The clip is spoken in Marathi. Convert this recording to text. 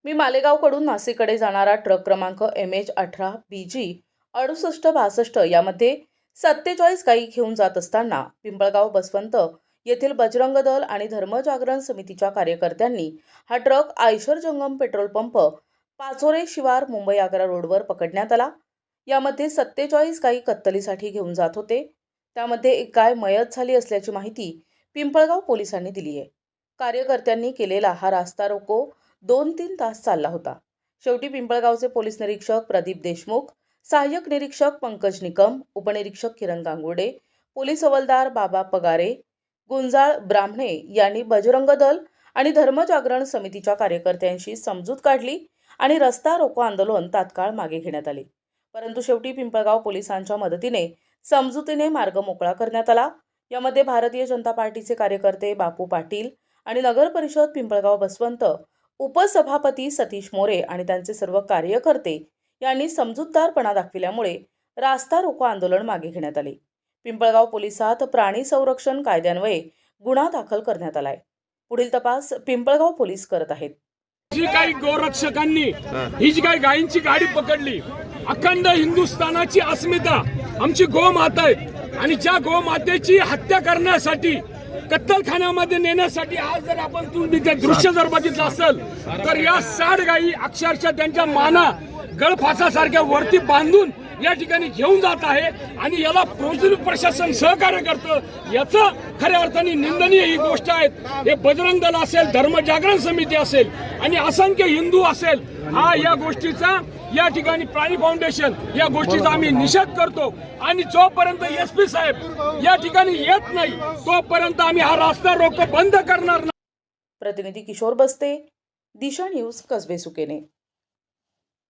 मी मालेगावकडून नाशिककडे जाणारा ट्रक क्रमांक MH18BG 6862 यामध्ये 47 गायी घेऊन जात असताना पिंपळगाव बसवंत येथील बजरंग दल आणि धर्मजागरण समितीच्या कार्यकर्त्यांनी हा ट्रक आयशर जंगम पेट्रोल पंप पाचोरे शिवार मुंबई आग्रा रोडवर पकडण्यात आला। यामध्ये 47 गायी कत्तलीसाठी घेऊन जात होते। त्यामध्ये एक गाय मयत झाली असल्याची माहिती पिंपळगाव पोलिसांनी दिली आहे। कार्यकर्त्यांनी केलेला हा रास्ता रोको 2-3 तास चालला होता। शेवटी पिंपळगावचे पोलीस निरीक्षक प्रदीप देशमुख, सहाय्यक निरीक्षक पंकज निकम, उपनिरीक्षक किरण गांगुर्डे, पोलीस हवालदार बाबा पगारे, गुंजाळ ब्राह्मणे यांनी बजरंग दल आणि धर्मजागरण समितीच्या कार्यकर्त्यांशी समजूत काढली आणि रस्ता रोको आंदोलन तात्काळ मागे घेण्यात आले। परंतु शेवटी पिंपळगाव पोलिसांच्या मदतीने समजुतीने मार्ग मोकळा करण्यात आला। यामध्ये भारतीय जनता पार्टीचे कार्यकर्ते बापू पाटील आणि नगर परिषद पिंपळगाव बसवंत उपसभापती सतीश मोरे आणि त्यांचे सर्व कार्यकर्ते यांनी समजूतदारपणा दाखविल्यामुळे रास्ता रोको आंदोलन मागे घेण्यात आले। पिंपळगाव पोलिसात प्राणी संरक्षण कायद्यान्वये गुन्हा दाखल करण्यात आलाय। पुढील तपास पिंपळगाव पोलीस करत आहेत। जी काही गोरक्षकांनी ही जी काही गायींची गाडी पकडली, अखंड हिंदुस्थानाची अस्मिता आमची गोमाता आहे आणि ज्या गोमातेची हत्या करण्यासाठी कत्तलखान्यामध्ये नेण्यासाठी आज जर आपण तुम्ही ते दृश्य जर बघितलं असेल तर या 60 गायी अक्षरशः त्यांच्या माना गळफासासारख्या वरती बांधून या ठिकाणी घेऊन जात आहे आणि याला पोलीस प्रशासन सहकार्य करतं। याचं खऱ्या अर्थाने निंदनीय ही गोष्ट आहे। हे बजरंग दल असेल, धर्मजागरण समिती असेल आणि असंख्य हिंदू असेल, हा या गोष्टीचा या ठिकाणी प्राणी फाउंडेशन या गोष्टीचा आम्ही निषेध करतो आणि जोपर्यंत SP साहेब या ठिकाणी येत नाही तोपर्यंत आम्ही हा रास्ता रोको बंद करणार नाही। प्रतिनिधी किशोर बस्ते, दिशा न्यूज, कसबे सुकेने।